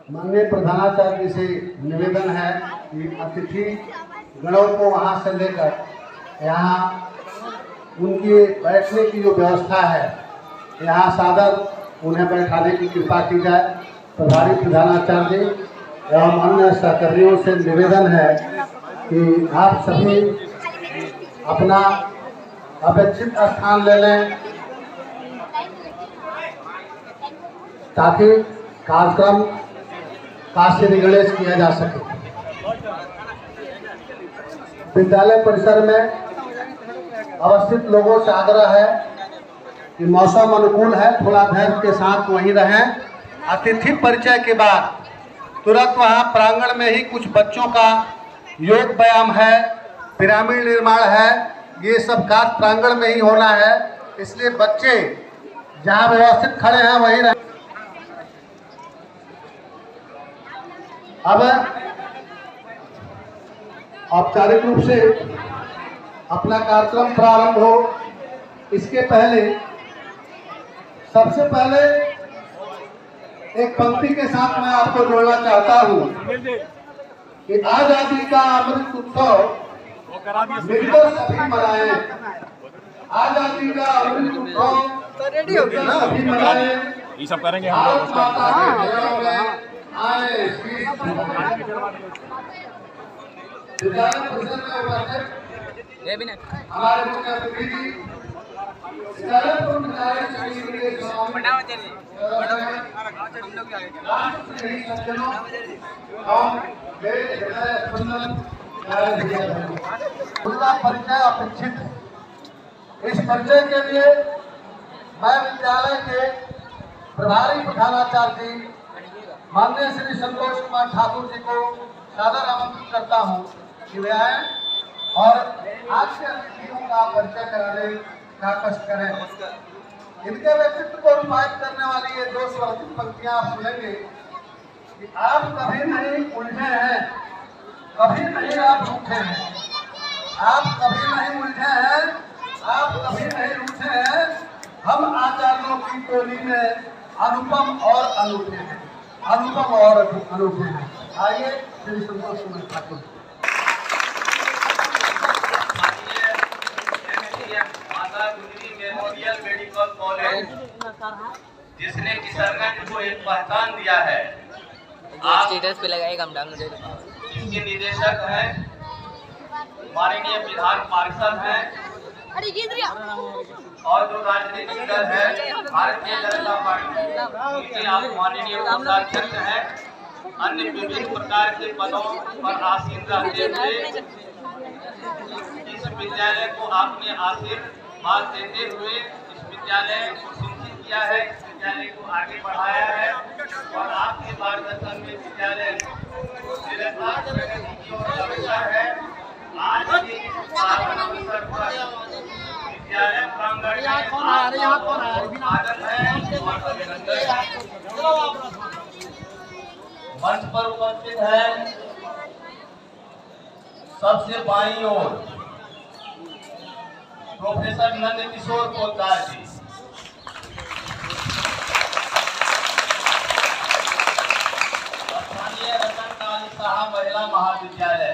माननीय प्रधानाचार्य जी से निवेदन है कि अतिथि गणों को वहाँ से लेकर यहाँ उनकी बैठने की जो व्यवस्था है यहाँ सादर उन्हें बैठाने की कृपा की जाए। प्रभारी प्रधानाचार्य जी एवं अन्य सहकर्मियों से निवेदन है कि आप सभी अपना अपेक्षित स्थान ले लें ताकि कार्यक्रम का श्री गणेश किया जा सके। विद्यालय परिसर में अवस्थित लोगों से आग्रह है कि मौसम अनुकूल है, थोड़ा धैर्य के साथ वहीं रहें। अतिथि परिचय के बाद तुरंत वहाँ प्रांगण में ही कुछ बच्चों का योग व्यायाम है, पिरामिड निर्माण है, ये सब कार्य प्रांगण में ही होना है, इसलिए बच्चे जहाँ व्यवस्थित खड़े हैं वहीं रहें। अब औपचारिक रूप से अपना कार्यक्रम प्रारंभ हो, इसके पहले सबसे पहले एक पंक्ति के साथ मैं आपको जोड़ना चाहता हूँ कि आजादी का अमृत उत्सव मिलकर सभी मनाएं। आजादी का अमृत उत्सव सभी मनाएं। ये सब करेंगे भारत माता के चरणों में आए। विद्यालय परिसर में उपस्थित हमारे मुख्य अतिथि उनका परिचय अपेक्षित है। इस परिचय के लिए मैं विद्यालय के प्रभारी प्रधानाचार्य जी माननीय श्री संतोष कुमार ठाकुर जी को सादर आमंत्रित करता हूँ कि वे आए और आज के अतिथियों का परिचय कराने का कष्ट करें। इनके व्यक्तित्व को रूपायित करने वाली ये दो स्वरचित पंक्तियां आप सुनेंगे कि आप कभी नहीं उलझे हैं, कभी नहीं आप रूठे हैं, आप कभी नहीं उलझे हैं, आप कभी नहीं रूठे हैं, हम आचार्यों की टोली में अनुपम और अनूठे हैं, अनुपम और अनूठे हैं। आइए Shri Santosh Kumar Thakur. Memorial medical college जिसने किशनगंज को एक पहचान दिया है, आप स्टेटस पे लगाएगा हम डाउनलोड। इसके निदेशक हैं माननीय विधान पार्षद हैं और जो राजनीतिक दल है भारतीय जनता पार्टी के आप माननीय कोषाध्यक्ष हैं, अन्य विभिन्न प्रकार के पदों पर आसीन रहते हुए इस विद्यालय को आपने आशीर्वाद देते हुए इस विद्यालय को शिक्षित किया है, इस विद्यालय को आगे बढ़ाया है और आपके मार्गदर्शन में विद्यालय निरंतर प्रगति की ओर अग्रसर है। आज के इस पावन अवसर पर विद्यालय प्रांगण में स्वागत है और अभिनंदन है। मंच पर उपस्थित है सबसे बाईं ओर प्रोफेसर नंद किशोर पोद्दार जी, स्थानीय रतन लाल साहा महिला महाविद्यालय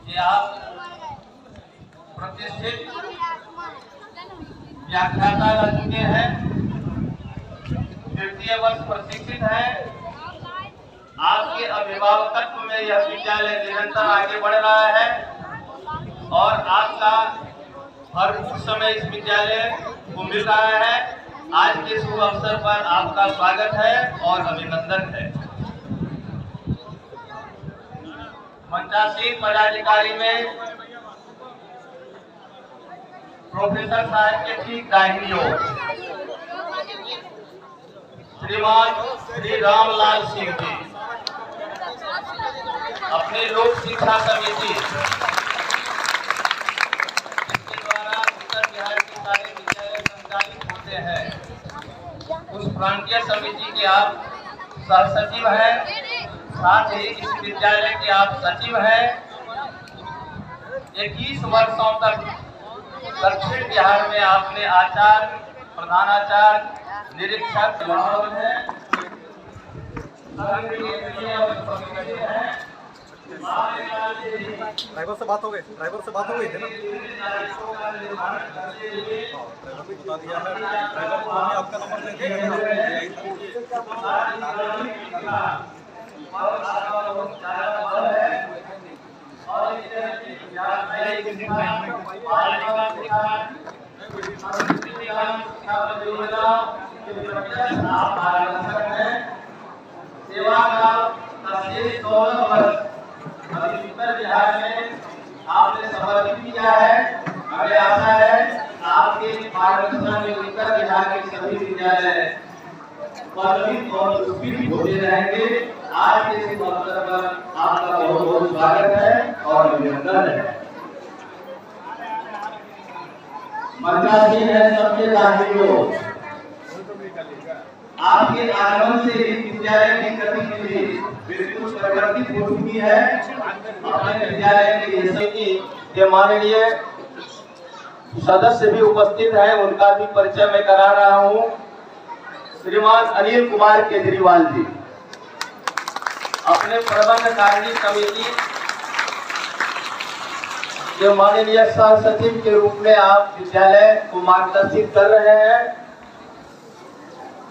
ये आप प्रतिष्ठित व्याख्याता रह चुके हैं, तृतीय वर्ष प्रशिक्षित है। आपके अभिभावकत्व में यह विद्यालय निरंतर आगे बढ़ रहा है और आपका भरपूर समय इस विद्यालय को मिल रहा है। आज के शुभ अवसर पर आपका स्वागत है और अभिनंदन है। मंचासीन पदाधिकारी में प्रोफेसर साहब के ठीक दाहिनी ओर श्रीमान श्री रामलाल सिंह जी, अपनी लोक शिक्षा समिति जिसके द्वारा उत्तर बिहार के सारे विद्यालय संचालित होते हैं, उस प्रांतीय समिति के आप सहसचिव हैं, साथ ही इस विद्यालय के आप सचिव हैं। 21 वर्षों तक दक्षिण बिहार में आपने आचार्य, प्रधानाचार्य, निरीक्षक है। संघ के लिए और समिति है। ड्राइवर से बात हो गई थी ना? ड्राइवर को बता दिया है। ड्राइवर को हमने आपका नंबर दे दिया सेवा का शेष 16 वर्ष अभी उत्तर बिहार में आपने समर्पित किया है। हमें आशा है आपके मार्गदर्शन में उत्तर बिहार के सभी विद्यालय प्रभावित और पुष्पित होते रहेंगे। आज के इस अवसर पर आपका बहुत बहुत स्वागत है और अभिनंदन है। मर्यादा है सबके दाखिलों, आपके आगमन से इस विद्यालय की गतिविधि बिल्कुल परिवर्तित हो चुकी है। अपने विद्यालय की समिति के माननीय सदस्य भी उपस्थित हैं, उनका भी परिचय मैं करा रहा हूं। श्रीमान अनिल कुमार केजरीवाल जी अपने प्रबंध कार्य समिति के माननीय सह सचिव के रूप में आप विद्यालय को मार्गदर्शित कर रहे हैं।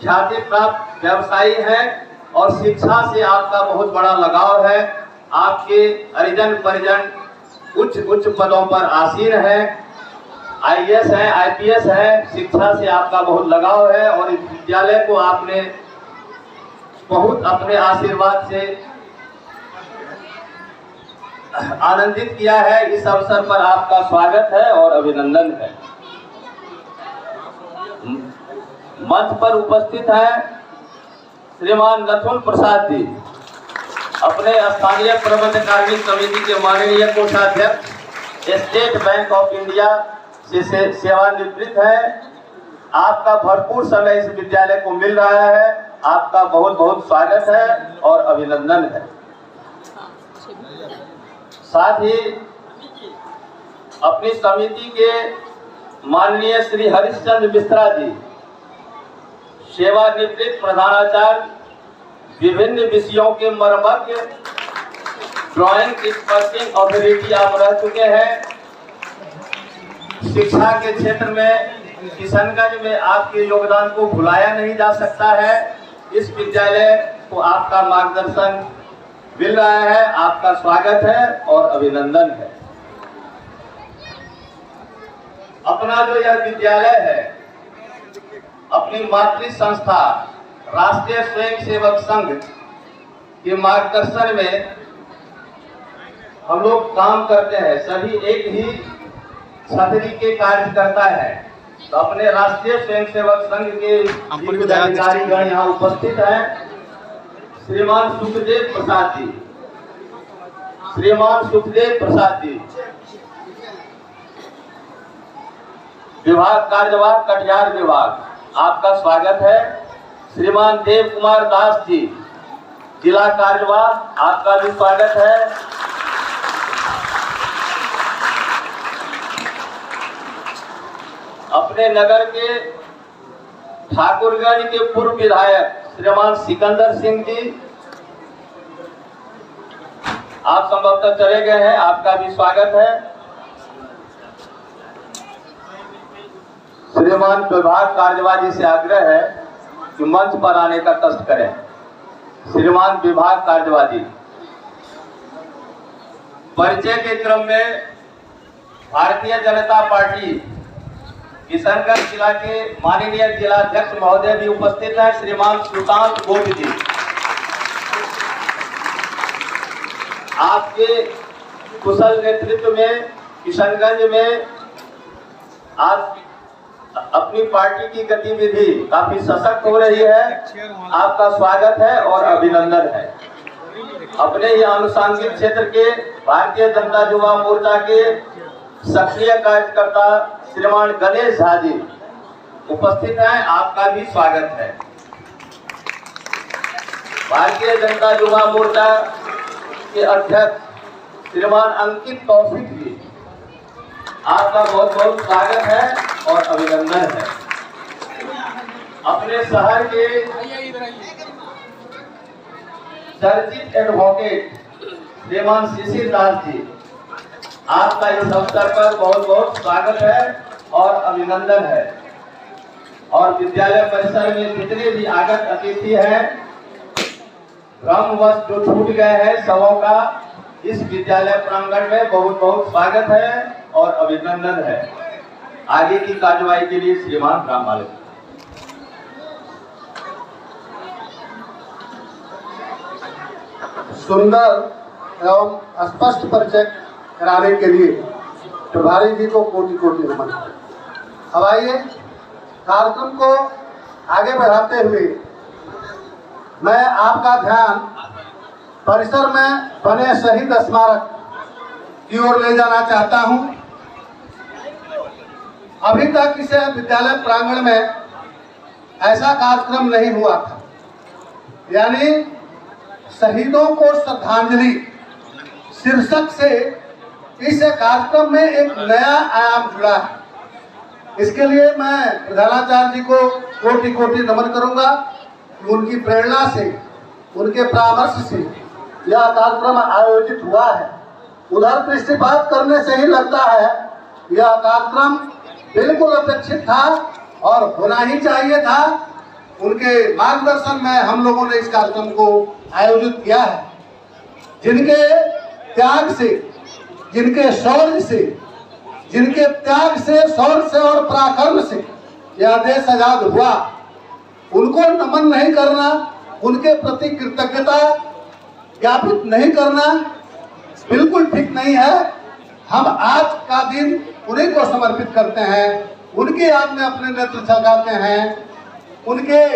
ख्याति प्राप्त व्यवसायी हैं और शिक्षा से आपका बहुत बड़ा लगाव है। आपके परिजन उच्च पदों पर आसीन हैं, आईएएस हैं, आईपीएस हैं। शिक्षा से आपका बहुत लगाव है और इस विद्यालय को आपने बहुत अपने आशीर्वाद से आनंदित किया है। इस अवसर पर आपका स्वागत है और अभिनंदन है। मंच पर उपस्थित है श्रीमान नथुन प्रसाद जी अपने स्थानीय प्रबंध कार्य समिति के माननीय कोषाध्यक्ष, स्टेट बैंक ऑफ इंडिया से सेवानिवृत्त है। आपका भरपूर समय इस विद्यालय को मिल रहा है। आपका बहुत बहुत स्वागत है और अभिनंदन है। साथ ही अपनी समिति के माननीय श्री हरिश्चंद्र मिश्रा जी सेवानिवृत्त प्रधानाचार्य, विभिन्न विषयों के मर्मज्ञ, ड्राइंग एक्सपर्टिंग अथॉरिटी आप रह चुके हैं। शिक्षा के क्षेत्र में किशनगंज में आपके योगदान को भुलाया नहीं जा सकता है। इस विद्यालय को आपका मार्गदर्शन मिल रहा है। आपका स्वागत है और अभिनंदन है। अपना जो यह विद्यालय है अपनी मातृ संस्था राष्ट्रीय स्वयंसेवक संघ के मार्गदर्शन में हम लोग काम करते हैं। सभी एक ही छतरी के कार्य करता है। तो अपने राष्ट्रीय स्वयंसेवक संघ के अधिकारीगण यहाँ उपस्थित हैं। श्रीमान सुखदेव प्रसाद जी विभाग कार्यवाह कटिहार विभाग, आपका स्वागत है। श्रीमान देव कुमार दास जी जिला कार्यवाह, आपका भी स्वागत है। अपने नगर के ठाकुरगंज के पूर्व विधायक श्रीमान सिकंदर सिंह जी, आप संभवतः चले गए हैं, आपका भी स्वागत है। श्रीमान विभाग कार्यवाही से आग्रह है कि मंच पर आने का कष्ट करें। श्रीमान विभाग कार्यवाही परिचय के क्रम में भारतीय जनता पार्टी किशनगंज जिला के माननीय जिलाध्यक्ष महोदय भी उपस्थित हैं। श्रीमान सुशांत गोप जी, आपके कुशल नेतृत्व में किशनगंज में आज अपनी पार्टी की गतिविधि काफी सशक्त हो रही है। आपका स्वागत है और अभिनंदन है। अपने ही आनुषंगिक क्षेत्र के भारतीय जनता युवा मोर्चा के सक्रिय कार्यकर्ता श्रीमान गणेश झा जी उपस्थित हैं, आपका भी स्वागत है। भारतीय जनता युवा मोर्चा के अध्यक्ष श्रीमान अंकित कौशिक जी, आपका बहुत बहुत स्वागत है और अभिनंदन है। अपने शहर के चर्चित एडवोकेट श्रीमान शिशिर दास जी, आपका इस अवसर पर बहुत बहुत स्वागत है और अभिनंदन है। और विद्यालय परिसर में जितने भी आगत अतिथि हैं, भ्रमवश जो छूट गए हैं सबों का इस विद्यालय प्रांगण में बहुत बहुत स्वागत है और अभिनंदन है। आगे की कार्यवाही के लिए श्रीमान रामपाल। सुंदर एवं स्पष्ट परिचय कराने के लिए प्रभारी जी को कोटि कोटि नमन। अब आइए कार्यक्रम को आगे बढ़ाते हुए मैं आपका ध्यान परिसर में बने शहीद स्मारक की ओर ले जाना चाहता हूं। अभी तक इस विद्यालय प्रांगण में ऐसा कार्यक्रम नहीं हुआ था, यानी शहीदों को श्रद्धांजलि शीर्षक से इस कार्यक्रम में एक नया आयाम जुड़ा है। इसके लिए मैं प्रधानाचार्य जी को कोटि कोटि नमन करूंगा। उनकी प्रेरणा से, उनके परामर्श से यह कार्यक्रम आयोजित हुआ है। उधर दृष्टिपात करने से ही लगता है यह कार्यक्रम बिल्कुल अपेक्षित था और होना ही चाहिए था। उनके मार्गदर्शन में हम लोगों ने इस कार्यक्रम को आयोजित किया है। जिनके त्याग से, जिनके शौर्य से, जिनके त्याग से, शौर्य से और पराक्रम से यह देश आजाद हुआ, उनको नमन नहीं करना, उनके प्रति कृतज्ञता ज्ञापित नहीं करना बिल्कुल ठीक नहीं है। हम आज का दिन उन्हीं को समर्पित करते हैं, उनकी याद में अपने नेत्र छलकाते हैं, उनके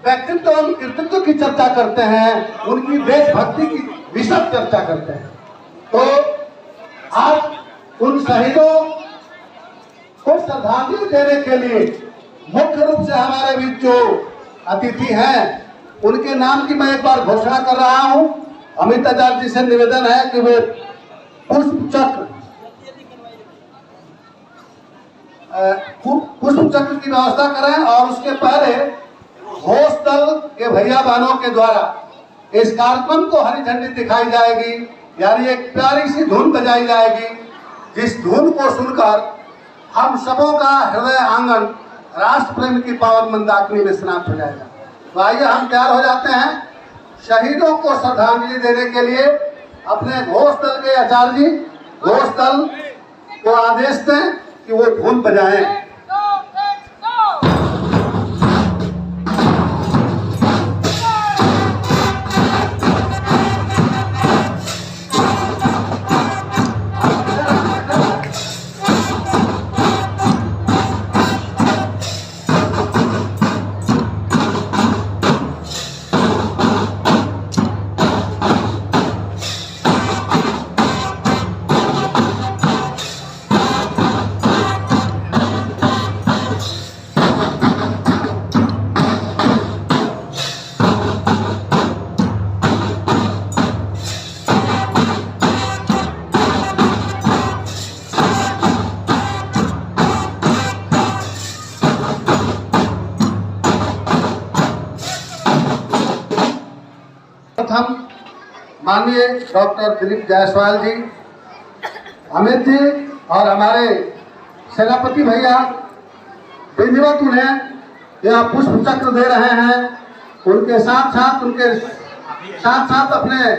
व्यक्तित्व और कृतित्व की चर्चा करते हैं, उनकी देशभक्ति की विशद चर्चा करते हैं। तो आज उन शहीदों को श्रद्धांजलि देने के लिए मुख्य रूप से हमारे बीच जो अतिथि हैं उनके नाम की मैं एक बार घोषणा कर रहा हूं। अमित आचार्य जी से निवेदन है कि वे पुष्प चक्र की व्यवस्था करें और उसके पहले घोष दल के भैया बहनों के द्वारा इस कार्यक्रम को हरी झंडी दिखाई जाएगी, यानी एक प्यारी सी धुन बजाई जाएगी, जिस धुन को सुनकर हम सबों का हृदय आंगन राष्ट्र प्रेम की पावन मंदाकिनी में स्नात हो जाएगा। तो आइए हम तैयार हो जाते हैं शहीदों को श्रद्धांजलि देने के लिए। अपने घोष दल के आचार्य जी घोष दल को आदेश दें कि वो धुन बजाएं। प्रथम माननीय डॉक्टर दिलीप जायसवाल जी, अमित जी और हमारे सेनापति भैया विधिवत उन्हें यह पुष्प चक्र दे रहे हैं। उनके साथ साथ अपने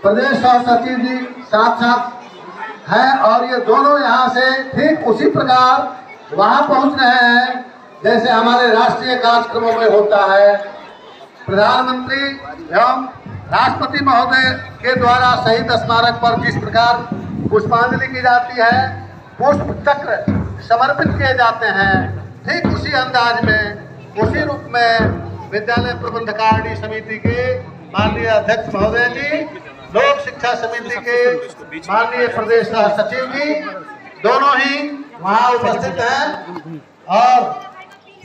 प्रदेश सचिव जी साथ हैं और ये दोनों यहाँ से ठीक उसी प्रकार वहाँ पहुँच रहे हैं जैसे हमारे राष्ट्रीय कार्यक्रमों में होता है। प्रधानमंत्री एवं राष्ट्रपति महोदय के द्वारा शहीद स्मारक पर जिस प्रकार पुष्पांजलि की जाती है, पुष्प चक्र समर्पित किए जाते हैं, ठीक उसी अंदाज में, उसी रूप में विद्यालय प्रबंधकारिणी समिति के माननीय अध्यक्ष महोदय जी, लोक शिक्षा समिति के माननीय प्रदेश सचिव जी, दोनों ही वहाँ उपस्थित हैं और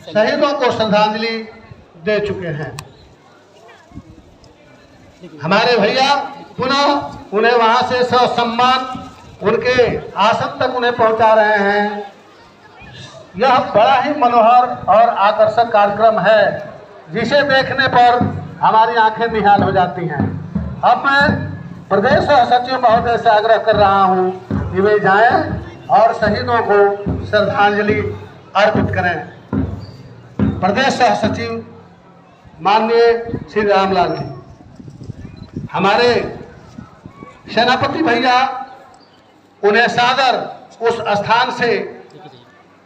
शहीदों को श्रद्धांजलि दे चुके हैं। हमारे भैया पुनः उन्हें वहां से सम्मान उनके आसन तक उन्हें पहुंचा रहे हैं। यह बड़ा ही मनोहर और आकर्षक कार्यक्रम है, जिसे देखने पर हमारी आंखें निहाल हो जाती हैं। अब मैं प्रदेश सचिव महोदय से आग्रह कर रहा हूं कि वे जाएं और शहीदों को श्रद्धांजलि अर्पित करें। प्रदेश सह सचिव माननीय श्री रामलाल जी, हमारे सेनापति भैया, उन्हें सादर उस स्थान से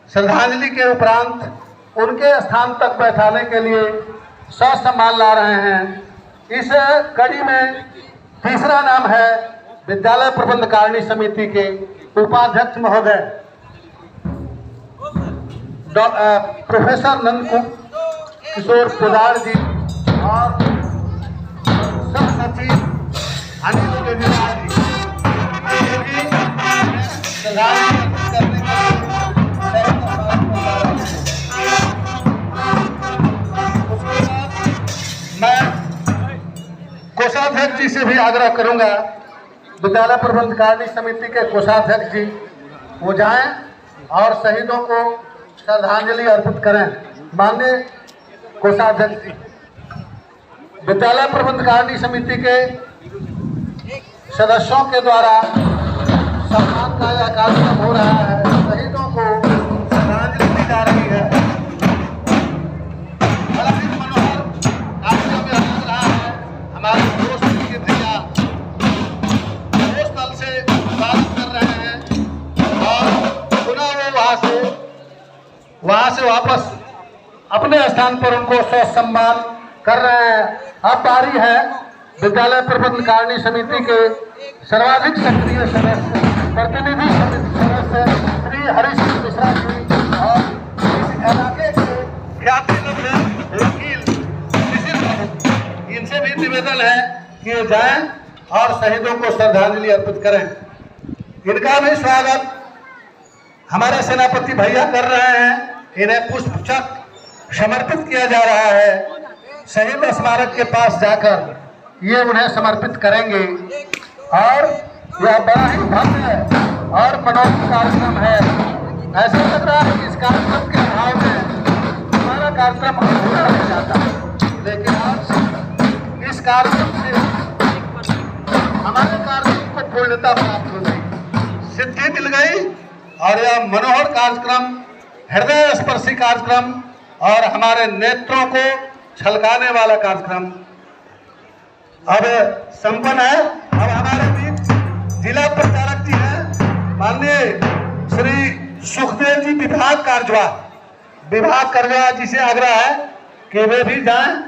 श्रद्धांजलि के उपरांत उनके स्थान तक बैठाने के लिए ससम्मान ला रहे हैं। इस कड़ी में तीसरा नाम है विद्यालय प्रबंध कारिणी समिति के उपाध्यक्ष महोदय प्रोफेसर नंद किशोर पोदार जी और सह सचिव अनिल केजरीवाल जी, ये भी श्रद्धांजलि करने के मैं कोषाध्यक्ष जी से भी आग्रह करूंगा, विद्यालय प्रबंध कारिणी समिति के कोषाध्यक्ष जी वो जाएं और शहीदों को श्रद्धांजलि अर्पित करें। माननीय कोषाध्यक्ष जी, विद्यालय प्रबंध कारिणी समिति के सदस्यों के द्वारा सम्मान का यह कार्यक्रम हो रहा है, शहीदों को श्रद्धांजलि दी जा रही है। हमारे दोस्त के भैया स्थल से स्वागत कर रहे हैं और पुनः वो वहां से वापस अपने स्थान पर उनको सम्मान कर रहे हैं। अब बारी है विद्यालय प्रबंध कारिणी समिति के सर्वाधिक सक्रिय सदस्य प्रतिनिधि सदस्य श्री हरीश मिश्रा जी और इस इलाके के ख्यातिनंद वकील, इनसे भी निवेदन है कि ये जाएं और शहीदों को श्रद्धांजलि अर्पित करें। इनका भी स्वागत हमारे सेनापति भैया कर रहे हैं। इन्हें पुष्पचक्र समर्पित किया जा रहा है। शहीद स्मारक के पास जाकर ये उन्हें समर्पित करेंगे और यह बड़ा ही भव्य और मनोरम कार्यक्रम है। ऐसा लग रहा है कि इस कार्यक्रम के अभाव में हमारा कार्यक्रम अधूरा रह जाता, लेकिन आज इस कार्यक्रम से हमारे कार्यक्रम को पूर्णता प्राप्त हो गई, सिद्धि मिल गई और यह मनोहर कार्यक्रम, हृदय स्पर्शी कार्यक्रम और हमारे नेत्रों को छलकाने वाला कार्यक्रम अब संपन्न है। अब हमारे बीच जिला प्रचारक जी हैं, माननीय श्री सुखदेव जी विभाग कार्यवाह जी से आग्रह है कि वे भी जाएं।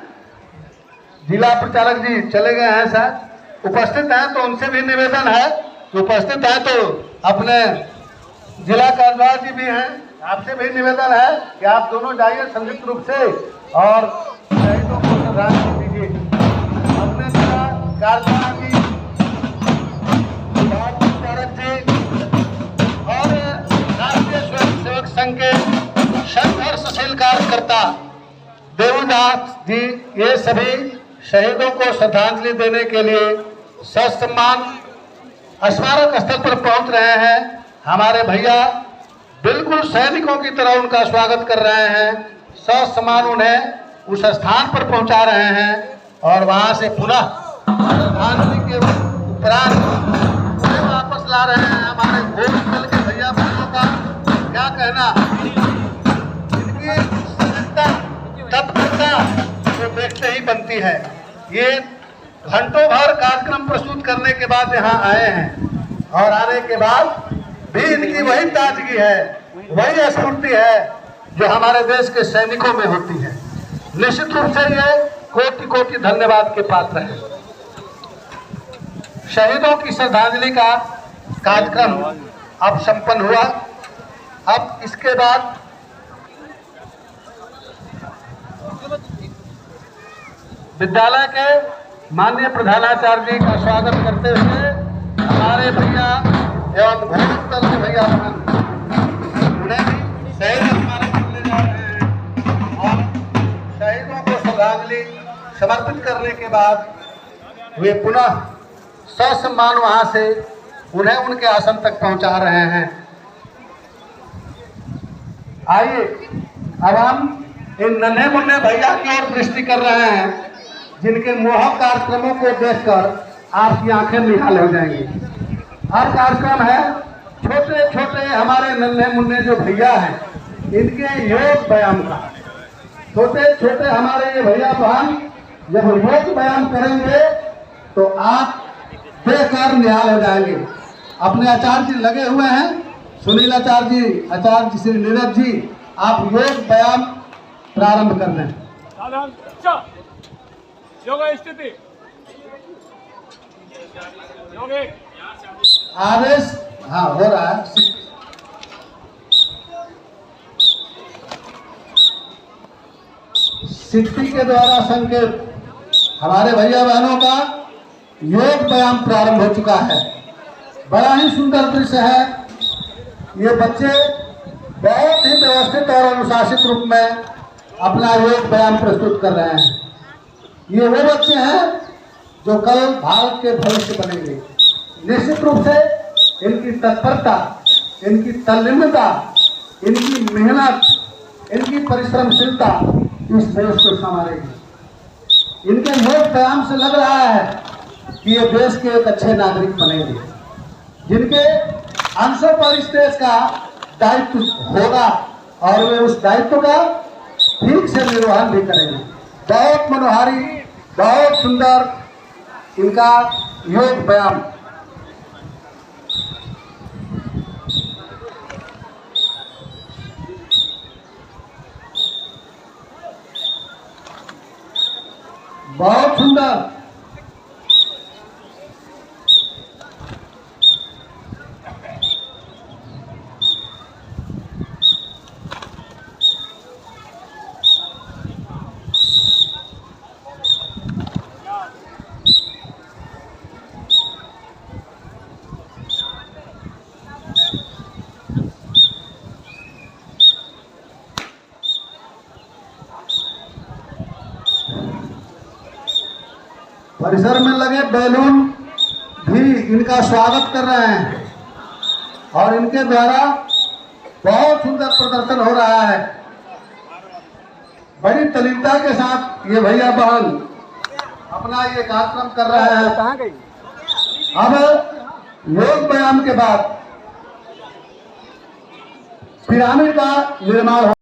जिला प्रचारक जी चले गए हैं सर, उपस्थित हैं तो उनसे भी निवेदन है, उपस्थित है तो अपने जिला कार्यवाह जी भी हैं, आपसे भी निवेदन है कि आप दोनों जाइए संयुक्त रूप से और शहीदों को श्रद्धांजलि दीजिए। अपने जिला कार्यवाह जी, प्रचारक जी और राष्ट्रीय स्वयंसेवक संघ के संघर्षशील कार्यकर्ता देवदास जी, ये सभी शहीदों को श्रद्धांजलि देने के लिए ससम्मान स्मारक स्थल पर पहुंच रहे हैं। हमारे भैया बिल्कुल सैनिकों की तरह उनका स्वागत कर रहे हैं, ससम्मान उन्हें उस स्थान पर पहुंचा रहे हैं और वहां से पुनः श्रद्धांजलि के उपरांत उन्हें वापस ला रहे हैं। हमारे घोषस्थल के भैया बहनों का क्या कहना, इनकी सजगता तत्परता तो देखते ही बनती है। ये घंटों भर कार्यक्रम प्रस्तुत करने के बाद यहाँ आए हैं और आने के बाद भी इनकी वही ताजगी है, वही स्फूर्ति है जो हमारे देश के सैनिकों में होती है। निश्चित रूप से ये कोटि कोटि धन्यवाद के पात्र हैं। शहीदों की श्रद्धांजलि का कार्यक्रम अब संपन्न हुआ। अब इसके बाद विद्यालय के माननीय प्रधानाचार्य जी का स्वागत करते हुए हमारे भैया एवं घोषस्थल के भैया उन्हें भी शहीद स्मारक ले जा रहे हैं और शहीदों को श्रद्धांजलि समर्पित करने के बाद वे पुनः ससम्मान वहां से उन्हें उनके आसन तक पहुंचा रहे हैं। आइए अब हम इन नन्हे मुन्ने भैया की ओर दृष्टि कर रहे हैं जिनके मोहक कार्यक्रमों को देखकर आपकी आंखें निहाल हो जाएंगी। हर कार्यक्रम है, छोटे छोटे हमारे नन्हे मुन्ने जो भैया हैं, इनके योग व्यायाम का, छोटे छोटे हमारे ये भैया बहन जब योग व्यायाम करेंगे तो आप देखकर निहाल हो जाएंगे। अपने आचार्य जी लगे हुए हैं, सुनील आचार्य जी श्री नीरज जी, आप योग व्यायाम प्रारंभ कर दें। योगा स्थिति, आदेश हाँ हो रहा है। सिद्धि के द्वारा संकेत हमारे भैया बहनों का योग व्यायाम प्रारंभ हो चुका है। बड़ा ही सुंदर दृश्य है। ये बच्चे बहुत ही व्यवस्थित और अनुशासित रूप में अपना योग व्यायाम प्रस्तुत कर रहे हैं। ये वो बच्चे हैं जो कल भारत के भविष्य बनेंगे। निश्चित रूप से इनकी तत्परता, इनकी तल्लीनता, इनकी मेहनत, इनकी परिश्रमशीलता इस देश को संवारेगी। इनके योग व्यायाम से लग रहा है कि ये देश के एक अच्छे नागरिक बनेंगे, जिनके अंशों पर इस देश का दायित्व होगा और वे उस दायित्व का ठीक से निर्वहन भी करेंगे। बहुत मनोहारी, बहुत सुंदर इनका योग व्यायाम। बहुत सुंदर। परिसर में लगे बैलून भी इनका स्वागत कर रहे हैं और इनके द्वारा बहुत सुंदर प्रदर्शन हो रहा है। बड़ी तल्लीनता के साथ ये भैया बहन अपना ये कार्यक्रम कर रहे हैं। अब योग व्यायाम के बाद पिरामिड का निर्माण